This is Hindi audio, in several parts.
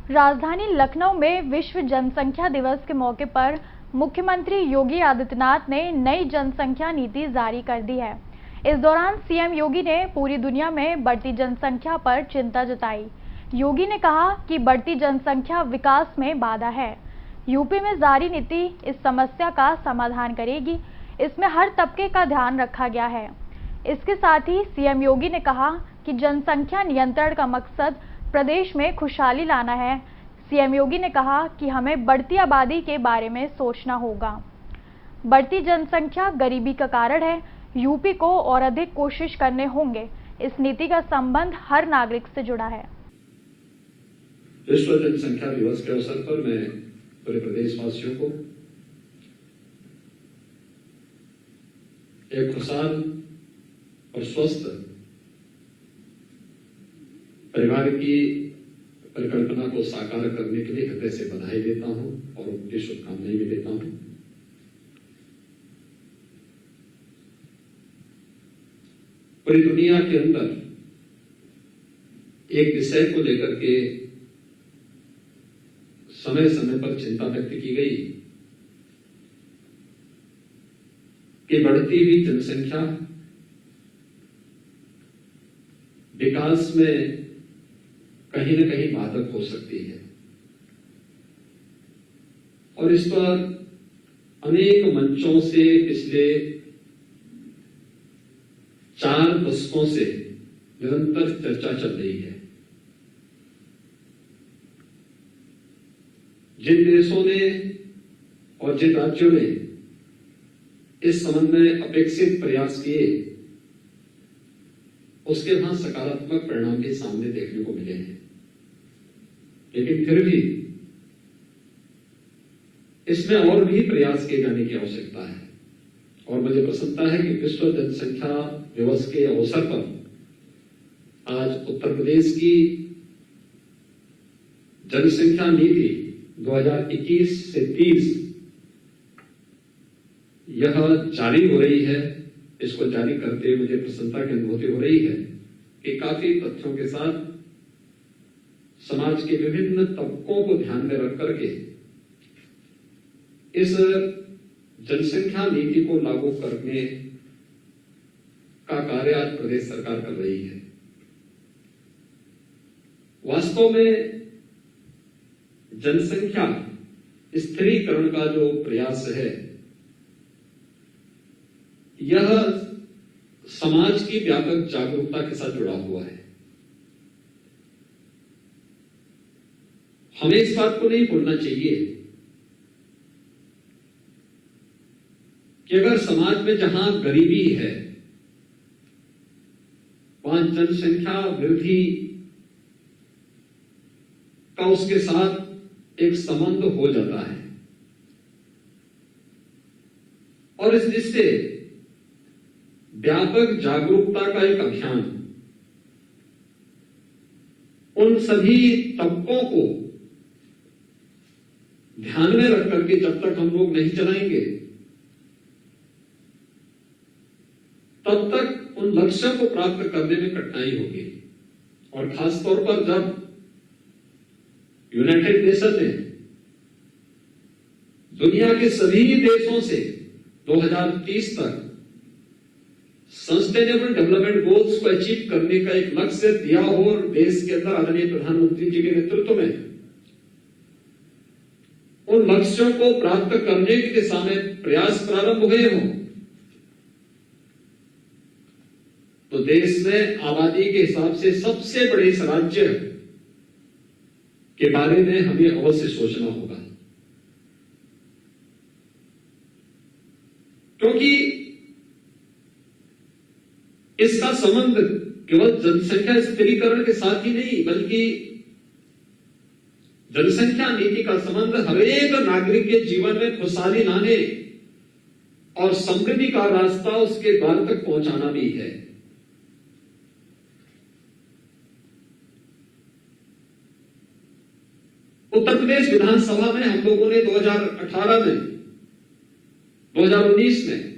राजधानी लखनऊ में विश्व जनसंख्या दिवस के मौके पर मुख्यमंत्री योगी आदित्यनाथ ने नई जनसंख्या नीति जारी कर दी है। इस दौरान सीएम योगी ने पूरी दुनिया में बढ़ती जनसंख्या पर चिंता जताई। योगी ने कहा कि बढ़ती जनसंख्या विकास में बाधा है। यूपी में जारी नीति इस समस्या का समाधान करेगी। इसमें हर तबके का ध्यान रखा गया है। इसके साथ ही सीएम योगी ने कहा कि जनसंख्या नियंत्रण का मकसद प्रदेश में खुशहाली लाना है। सीएम योगी ने कहा कि हमें बढ़ती आबादी के बारे में सोचना होगा। बढ़ती जनसंख्या गरीबी का कारण है। यूपी को और अधिक कोशिश करने होंगे। इस नीति का संबंध हर नागरिक से जुड़ा है। विश्व जनसंख्या दिवस के अवसर पर मैं पूरे प्रदेशवासियों को एक खुशहाल और स्वस्थ परिवार की परिकल्पना को साकार करने के लिए हृदय से बधाई देता हूं और उनकी शुभकामनाएं भी देता हूं। पूरी दुनिया के अंदर एक विषय को लेकर के समय समय पर चिंता व्यक्त की गई कि बढ़ती हुई जनसंख्या विकास में कहीं न कहीं बाधक हो सकती है और इस पर अनेक मंचों से पिछले 4 दशकों से निरंतर चर्चा चल रही है। जिन देशों ने और जिन राज्यों ने इस संबंध में अपेक्षित प्रयास किए, उसके वहां सकारात्मक परिणाम भी सामने देखने को मिले हैं, लेकिन फिर भी इसमें और भी प्रयास किए जाने की आवश्यकता है। और मुझे प्रसन्नता है कि विश्व जनसंख्या दिवस के अवसर पर आज उत्तर प्रदेश की जनसंख्या नीति 2021 से 30 यह जारी हो रही है। इसको जारी करते हुए मुझे प्रसन्नता की अनुभूति हो रही है कि काफी तथ्यों के साथ समाज के विभिन्न तबकों को ध्यान में रख करके इस जनसंख्या नीति को लागू करने का कार्य आज प्रदेश सरकार कर रही है। वास्तव में जनसंख्या स्थिरीकरण का जो प्रयास है, यह समाज की व्यापक जागरूकता के साथ जुड़ा हुआ है। हमें इस बात को नहीं भूलना चाहिए कि अगर समाज में जहां गरीबी है, वहां जनसंख्या वृद्धि का उसके साथ एक संबंध हो जाता है और इस दृष्टि से व्यापक जागरूकता का एक अभियान उन सभी तबकों को ध्यान में रख करके जब तक हम लोग नहीं चलाएंगे, तब तक उन लक्ष्यों को प्राप्त करने में कठिनाई होगी। और खासतौर पर जब यूनाइटेड नेशन ने दुनिया के सभी देशों से 2030 तक सस्टेनेबल डेवलपमेंट गोल्स को अचीव करने का एक लक्ष्य दिया हो और देश के अंदर आदरणीय प्रधानमंत्री जी के नेतृत्व में उन लक्ष्यों को प्राप्त करने की दिशा में प्रयास प्रारंभ हुए हों, तो देश में आबादी के हिसाब से सबसे बड़े इस राज्य के बारे में हमें अवश्य सोचना होगा, क्योंकि इसका संबंध केवल जनसंख्या स्थिरीकरण के साथ ही नहीं, बल्कि जनसंख्या नीति का संबंध हर एक नागरिक के जीवन में खुशहाली लाने और समृद्धि का रास्ता उसके द्वार तक पहुंचाना भी है। उत्तर प्रदेश विधानसभा में हम लोगों ने 2018 में 2019 में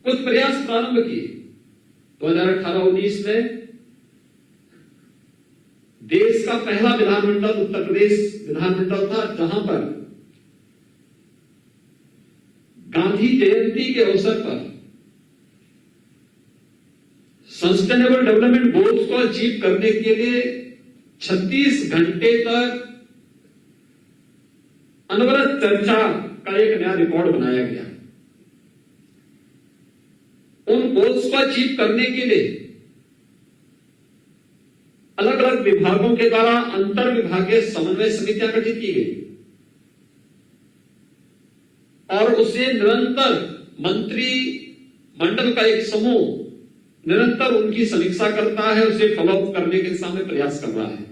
कुछ प्रयास प्रारंभ किए। 2018-19 में देश का पहला विधानमंडल उत्तर प्रदेश विधानमंडल था, जहां पर गांधी जयंती के अवसर पर सस्टेनेबल डेवलपमेंट गोल्स को अचीव करने के लिए 36 घंटे तक अनवरत चर्चा का एक नया रिकॉर्ड बनाया गया। उन गोल्स को अचीव करने के लिए अलग अलग विभागों के द्वारा अंतर विभागीय समन्वय समितियां गठित की गई और उसे निरंतर मंत्री मंडल का एक समूह निरंतर उनकी समीक्षा करता है, उसे फॉलोअप करने के दिशा में प्रयास कर रहा है।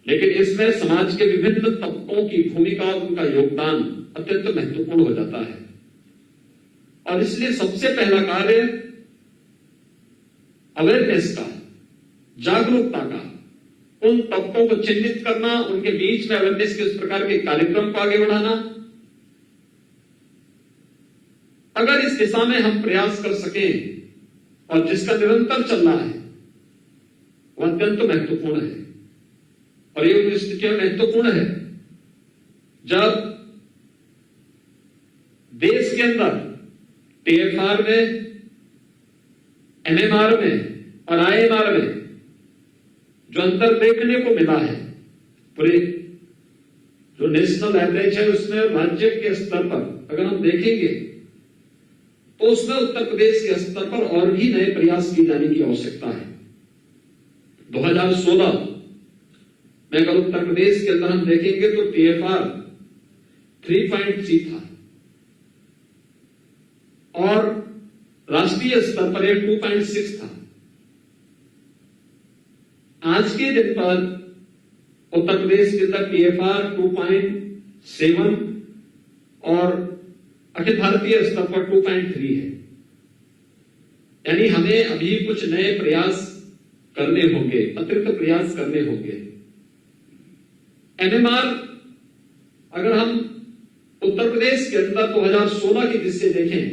लेकिन इसमें समाज के विभिन्न तबकों की भूमिका और उनका योगदान अत्यंत महत्वपूर्ण हो जाता है और इसलिए सबसे पहला कार्य अवेयरनेस का, जागरूकता का, उन तबकों को चिन्हित करना, उनके बीच में अवेयरनेस के इस प्रकार के कार्यक्रम को आगे बढ़ाना। अगर इस दिशा में हम प्रयास कर सकें और जिसका निरंतर चल रहा है वह अत्यंत महत्वपूर्ण है और ये उन स्थितियों में महत्वपूर्ण है जब देश के अंदर टीएफआर में, एमएमआर में और आईएमआर में जो अंतर देखने को मिला है, पूरे जो नेशनल एवरेज है उसमें राज्य के स्तर पर अगर हम देखेंगे तो उसमें उत्तर प्रदेश के स्तर पर और भी नए प्रयास किए जाने की आवश्यकता है। 2016 में अगर उत्तर प्रदेश के अंदर हम देखेंगे तो टीएफआर 3.3 था और राष्ट्रीय स्तर पर यह 2.6 था। आज के दिन पर उत्तर प्रदेश के अंदर टीएफआर 2.7 और अखिल भारतीय स्तर पर 2.3 है। यानी हमें अभी कुछ नए प्रयास करने होंगे, अतिरिक्त प्रयास करने होंगे। एमएमआर अगर हम उत्तर प्रदेश के अंदर 2016 की दृष्टि से देखें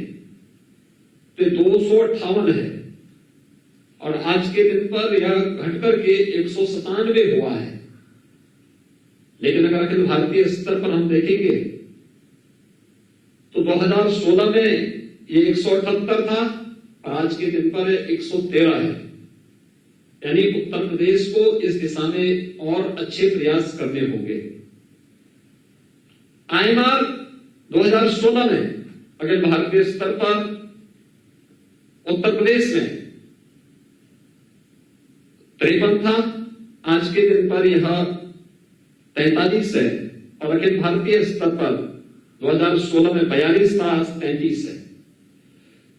तो 258 है और आज के दिन पर यह घटकर के 197 हुआ है। लेकिन अगर अखिल भारतीय स्तर पर हम देखेंगे तो 2016 में ये 178 था और आज के दिन पर 113 है। यानी उत्तर प्रदेश को इस दिशा में और अच्छे प्रयास करने होंगे। आईएमआर 2016 में अगर भारतीय स्तर पर उत्तर प्रदेश में 53 था, आज के दिन पर यह 43 है और अखिल भारतीय स्तर पर 2016 में 42 था, आज 33 है।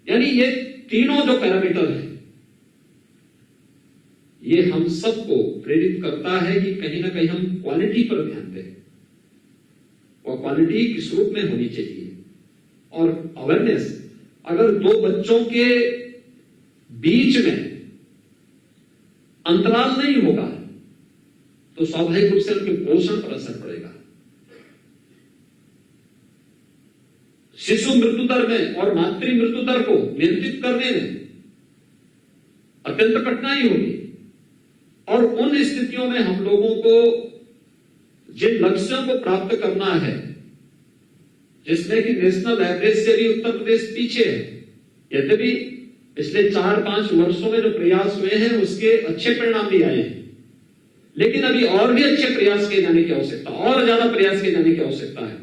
यानी ये तीनों जो पैरामीटर है ये हम सबको प्रेरित करता है कि कहीं ना कहीं हम क्वालिटी पर ध्यान दें और क्वालिटी किस रूप में होनी चाहिए। और अवेयरनेस, अगर दो बच्चों के बीच में अंतराल नहीं होगा तो स्वाभाविक रूप से उनके पोषण पर असर पड़ेगा। शिशु मृत्यु दर में और मातृ मृत्यु दर को नियंत्रित करने में अत्यंत कठिनाई होगी और उन स्थितियों में हम लोगों को जिन लक्ष्यों को प्राप्त करना है, जिसमें कि नेशनल एवरेज से भी उत्तर प्रदेश पीछे है, यद्यपि पिछले 4-5 वर्षों में जो प्रयास हुए हैं उसके अच्छे परिणाम भी आए हैं, लेकिन अभी और भी अच्छे प्रयास किए जाने की आवश्यकता, और ज्यादा प्रयास किए जाने की आवश्यकता है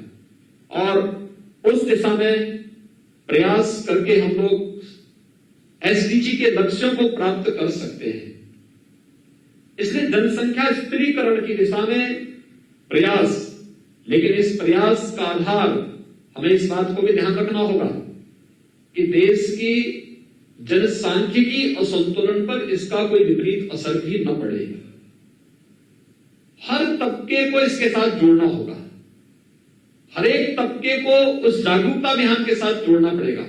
और उस दिशा में प्रयास करके हम लोग एसडीजी के लक्ष्यों को प्राप्त कर सकते हैं। इसलिए जनसंख्या स्थिरीकरण की दिशा में प्रयास, लेकिन इस प्रयास का आधार हमें इस बात को भी ध्यान रखना होगा कि देश की जनसांख्यिकी असंतुलन पर इसका कोई विपरीत असर भी न पड़े। हर तबके को इसके साथ जोड़ना होगा, हर एक तबके को उस जागरूकता अभियान के साथ जोड़ना पड़ेगा,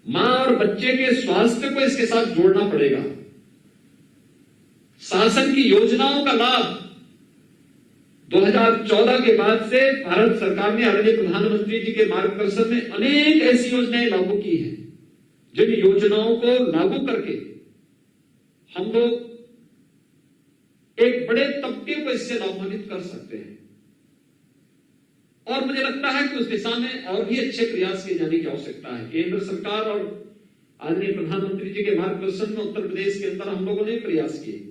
मां और बच्चे के स्वास्थ्य को इसके साथ जोड़ना पड़ेगा। शासन की योजनाओं का लाभ 2014 के बाद से भारत सरकार ने आदरणीय प्रधानमंत्री जी के मार्गदर्शन में अनेक ऐसी योजनाएं लागू की हैं, जिन योजनाओं को लागू करके हम लोग एक बड़े तबके को इससे लाभान्वित कर सकते हैं। और मुझे लगता है कि उस दिशा में और भी अच्छे प्रयास किए जाने की आवश्यकता है। केंद्र सरकार और आदरणीय प्रधानमंत्री जी के मार्गदर्शन में उत्तर प्रदेश के अंदर हम लोगों ने प्रयास किए।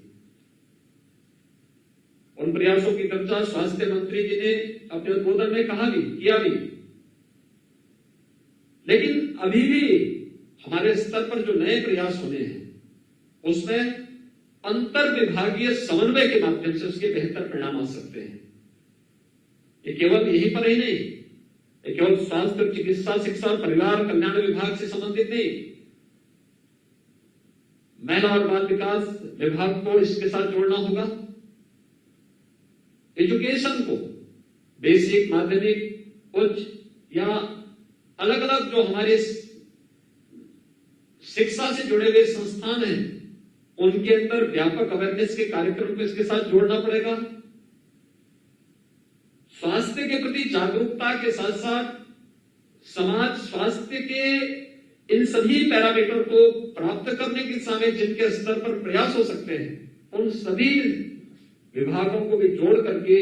उन प्रयासों की चर्चा स्वास्थ्य मंत्री जी ने अपने उद्बोधन में कहा भी, किया भी। लेकिन अभी भी हमारे स्तर पर जो नए प्रयास होने हैं उसमें अंतर विभागीय समन्वय के माध्यम से उसके बेहतर परिणाम आ सकते हैं। ये केवल यहीं पर ही नहीं, ये केवल स्वास्थ्य, चिकित्सा, शिक्षा और परिवार कल्याण विभाग से संबंधित नहीं, महिला और बाल विकास विभाग को इसके साथ जोड़ना होगा। एजुकेशन को बेसिक, माध्यमिक, उच्च या अलग अलग जो हमारे शिक्षा से जुड़े हुए संस्थान हैं उनके अंदर व्यापक अवेयरनेस के कार्यक्रम को इसके साथ जोड़ना पड़ेगा। स्वास्थ्य के प्रति जागरूकता के साथ साथ समाज स्वास्थ्य के इन सभी पैरामीटर को प्राप्त करने की दिशा में जिनके स्तर पर प्रयास हो सकते हैं उन सभी विभागों को भी जोड़ करके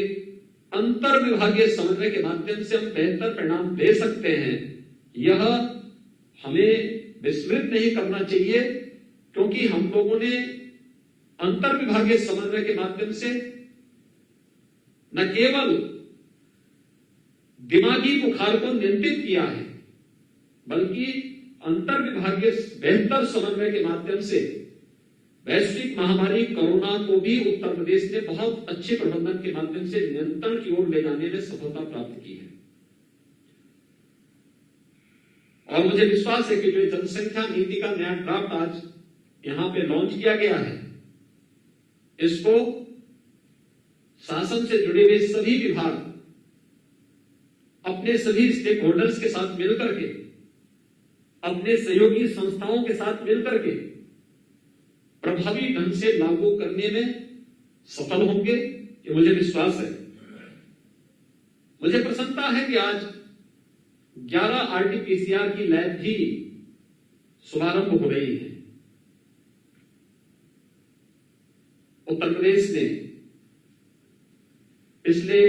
अंतर विभागीय समन्वय के माध्यम से हम बेहतर परिणाम दे सकते हैं। यह हमें विस्मृत नहीं करना चाहिए, क्योंकि हम लोगों ने अंतर विभागीय समन्वय के माध्यम से न केवल दिमागी बुखार को नियंत्रित किया है, बल्कि अंतर विभागीय बेहतर समन्वय के माध्यम से वैश्विक महामारी कोरोना को भी उत्तर प्रदेश ने बहुत अच्छे प्रबंधन के माध्यम से नियंत्रण की ओर ले जाने में सफलता प्राप्त की है। और मुझे विश्वास है कि जो जनसंख्या नीति का नया ड्राफ्ट आज यहां पे लॉन्च किया गया है, इसको शासन से जुड़े हुए सभी विभाग अपने सभी स्टेक होल्डर्स के साथ मिलकर के, अपने सहयोगी संस्थाओं के साथ मिलकर के प्रभावी ढंग से लागू करने में सफल होंगे, ये मुझे विश्वास है। मुझे प्रसन्नता है कि आज 11 आरटीपीसीआर की लैब भी शुभारंभ हो रही है। उत्तर प्रदेश ने पिछले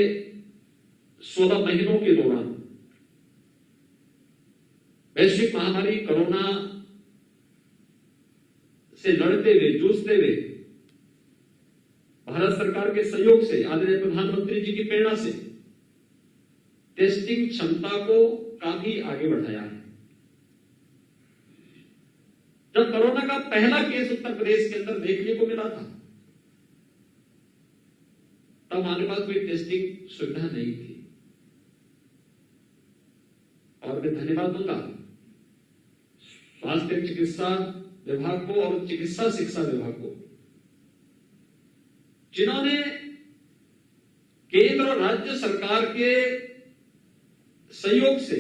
16 महीनों के दौरान वैश्विक महामारी कोरोना से लड़ते हुए, जूझते हुए भारत सरकार के सहयोग से, आदरणीय प्रधानमंत्री जी की प्रेरणा से टेस्टिंग क्षमता को काफी आगे बढ़ाया है। जब कोरोना का पहला केस उत्तर प्रदेश के अंदर देखने को मिला था, तब हमारे पास कोई टेस्टिंग सुविधा नहीं थी। और मैं धन्यवाद दूंगा स्वास्थ्य चिकित्सा विभाग को और चिकित्सा शिक्षा विभाग को, जिन्होंने केंद्र और राज्य सरकार के सहयोग से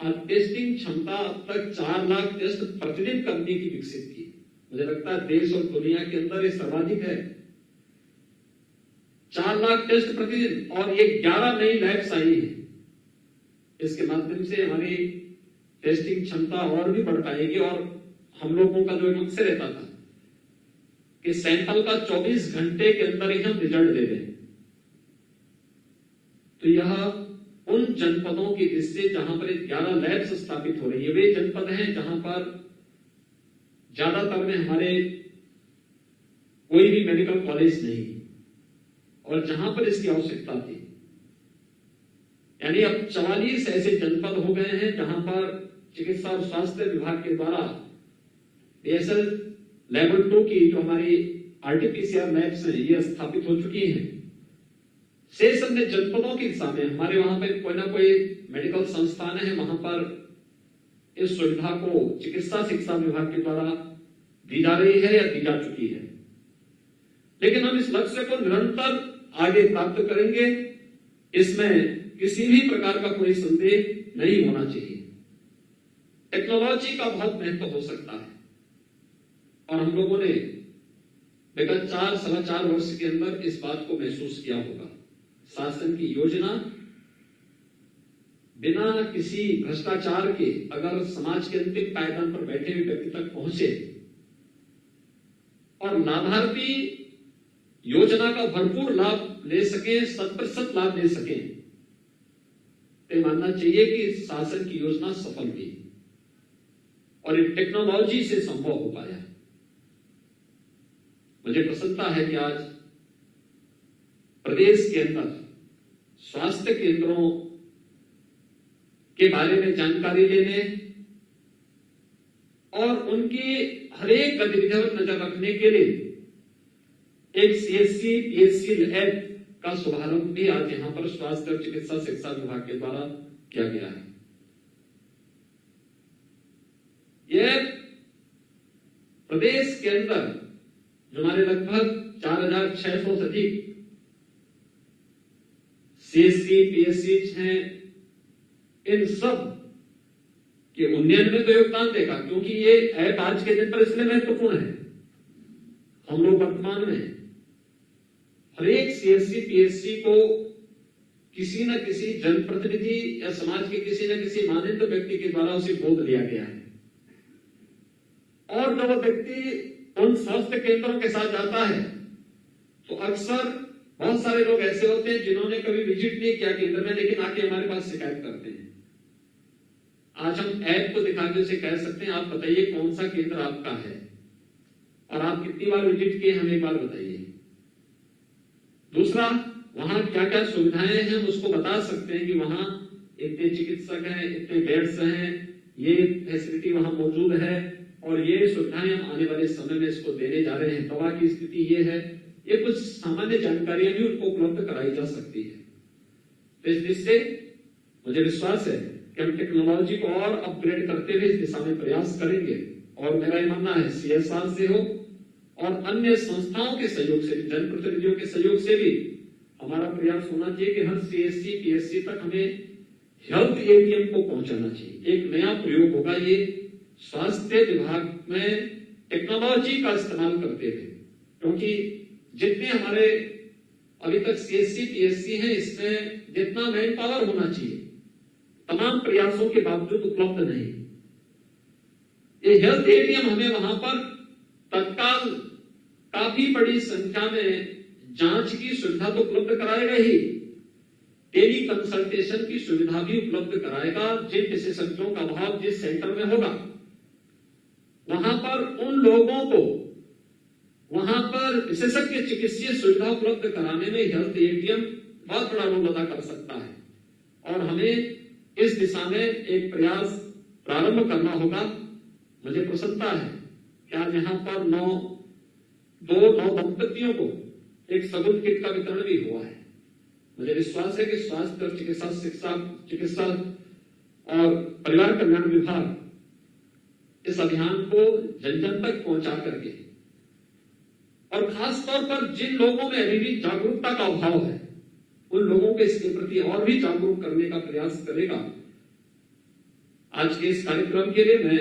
आज टेस्टिंग क्षमता अब तक 4 लाख टेस्ट प्रतिदिन करने की विकसित की। मुझे लगता है देश और दुनिया के अंदर ये सर्वाधिक है, 4 लाख टेस्ट प्रतिदिन। और ये 11 नई लैब्स आई है, इसके माध्यम से हमारी टेस्टिंग क्षमता और भी बढ़ पाएगी। और हम लोगों का जो मकसद रहता था कि सैंपल का 24 घंटे के अंदर ही हम रिजल्ट दे दें, तो यह उन जनपदों की दृष्टि से जहां पर 11 लैब्स स्थापित हो रही है, वे जनपद हैं जहां पर ज्यादातर में हमारे कोई भी मेडिकल कॉलेज नहीं, और जहां पर इसकी आवश्यकता थी। यानी अब 44 ऐसे जनपद हो गए हैं जहां पर चिकित्सा और स्वास्थ्य विभाग के द्वारा बीएसएल लेवल 2 की जो हमारी आरटीपीसीआर लैब्स हैं ये स्थापित हो चुकी हैं। शेष अन्य जनपदों की दिशा में हमारे वहां पर कोई ना कोई मेडिकल संस्थान है, वहां पर इस सुविधा को चिकित्सा शिक्षा विभाग के द्वारा दी जा रही है या दी जा चुकी है। लेकिन हम इस लक्ष्य को निरंतर आगे प्राप्त करेंगे, इसमें किसी भी प्रकार का कोई संदेह नहीं होना चाहिए। टेक्नोलॉजी का बहुत महत्व हो सकता है, और हम लोगों ने विगत 4-4.25 वर्ष के अंदर इस बात को महसूस किया होगा। शासन की योजना बिना किसी भ्रष्टाचार के अगर समाज के अंतिम पायदान पर बैठे हुए व्यक्ति तक पहुंचे और लाभार्थी योजना का भरपूर लाभ ले सके, 100% लाभ ले सके, तो मानना चाहिए कि शासन की योजना सफल हुई और ये टेक्नोलॉजी से संभव हो पाया। मुझे प्रसन्नता है कि आज प्रदेश के अंदर स्वास्थ्य केंद्रों के बारे में जानकारी लेने और उनकी हर एक गतिविधियों पर नजर रखने के लिए एक CSC PSC लैब का शुभारंभ भी आज यहां पर स्वास्थ्य और चिकित्सा शिक्षा विभाग के द्वारा किया गया है। यह प्रदेश के अंदर जो हमारे लगभग 4600 से अधिक CSC PSC हैं, इन सब के उन्नयन में तो योगदान देगा, क्योंकि ये ऐप आज के दिन पर इसलिए महत्वपूर्ण है। हम लोग वर्तमान में हर एक CSC PSC को किसी न किसी जनप्रतिनिधि या समाज के किसी न किसी माननीय व्यक्ति के द्वारा उसे गोद लिया गया है, और जब वो व्यक्ति उन स्वास्थ्य केंद्रों के साथ जाता है तो अक्सर बहुत सारे लोग ऐसे होते हैं जिन्होंने कभी विजिट नहीं किया केंद्र में, लेकिन आके हमारे पास शिकायत करते हैं। आज हम ऐप को दिखा के उसे कह सकते हैं, आप बताइए कौन सा केंद्र आपका है और आप कितनी बार विजिट किए, हमें एक बार बताइए। दूसरा, वहां क्या क्या सुविधाएं हैं उसको बता सकते हैं कि वहां इतने चिकित्सक हैं, इतने बेड्स हैं, ये फैसिलिटी वहां मौजूद है और ये सुविधाएं हम आने वाले समय में इसको देने जा रहे हैं, दवा की स्थिति ये है। ये कुछ सामान्य जानकारियां भी उनको उपलब्ध कराई जा सकती है। तो इस दृष्टि से मुझे विश्वास है कि हम टेक्नोलॉजी को और अपग्रेड करते हुए इस दिशा में प्रयास करेंगे, और मेरा ये मानना है CSR से हो और अन्य संस्थाओं के सहयोग से, जनप्रतिनिधियों के सहयोग से भी हमारा प्रयास होना चाहिए कि हर CSC PSC तक हमें हेल्थ ATM को पहुंचाना चाहिए। एक नया प्रयोग होगा ये स्वास्थ्य विभाग में टेक्नोलॉजी का इस्तेमाल करते हुए, क्योंकि जितने हमारे अभी तक CSC PSC हैं, इसमें जितना मैन पावर होना चाहिए तमाम प्रयासों के बावजूद उपलब्ध नहीं। ये हेल्थ ATM हमें वहां पर तत्काल काफी बड़ी संख्या में जांच की सुविधा तो उपलब्ध कराएगा ही, टेली कंसल्टेशन की सुविधा भी उपलब्ध कराएगा। जिन विशेषज्ञों का अभाव जिस सेंटर में होगा, वहां पर उन लोगों को वहां पर विशेषज्ञ चिकित्सीय सुविधा उपलब्ध कराने में हेल्थ ATM बहुत बड़ा रोल अदा कर सकता है, और हमें इस दिशा में एक प्रयास प्रारंभ करना होगा। मुझे प्रसन्नता है कि आज यहाँ पर दो दंपतियों को एक सगुन किट का वितरण भी हुआ है। मुझे विश्वास है कि स्वास्थ्य और चिकित्सा और परिवार कल्याण विभाग इस अभियान को जन जन तक पहुंचा करके, और खास तौर पर जिन लोगों में अभी भी जागरूकता का अभाव है, उन लोगों को इसके प्रति और भी जागरूक करने का प्रयास करेगा। आज के इस कार्यक्रम के लिए मैं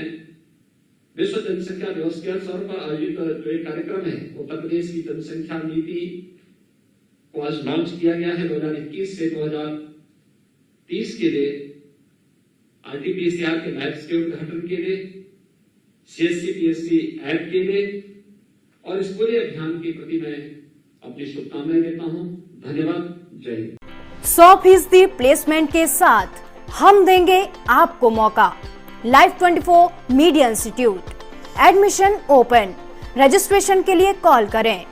विश्व जनसंख्या दिवस के अवसर पर आयोजित जो एक कार्यक्रम है, उत्तर प्रदेश की जनसंख्या नीति को आज लॉन्च किया गया है 2021 से 2030 के लिए, RT-PCR के लैब्स के उद्घाटन के लिए, CSC PSC ऐप के लिए, और इस पूरे अभियान के प्रति मैं अपनी शुभकामनाएं देता हूं। धन्यवाद। जय हिंद। 100% प्लेसमेंट के साथ हम देंगे आपको मौका। Live 24 media institute, admission open. Registration के लिए कॉल करें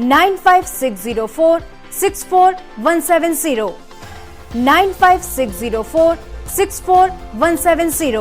95604 64170 95604 64170।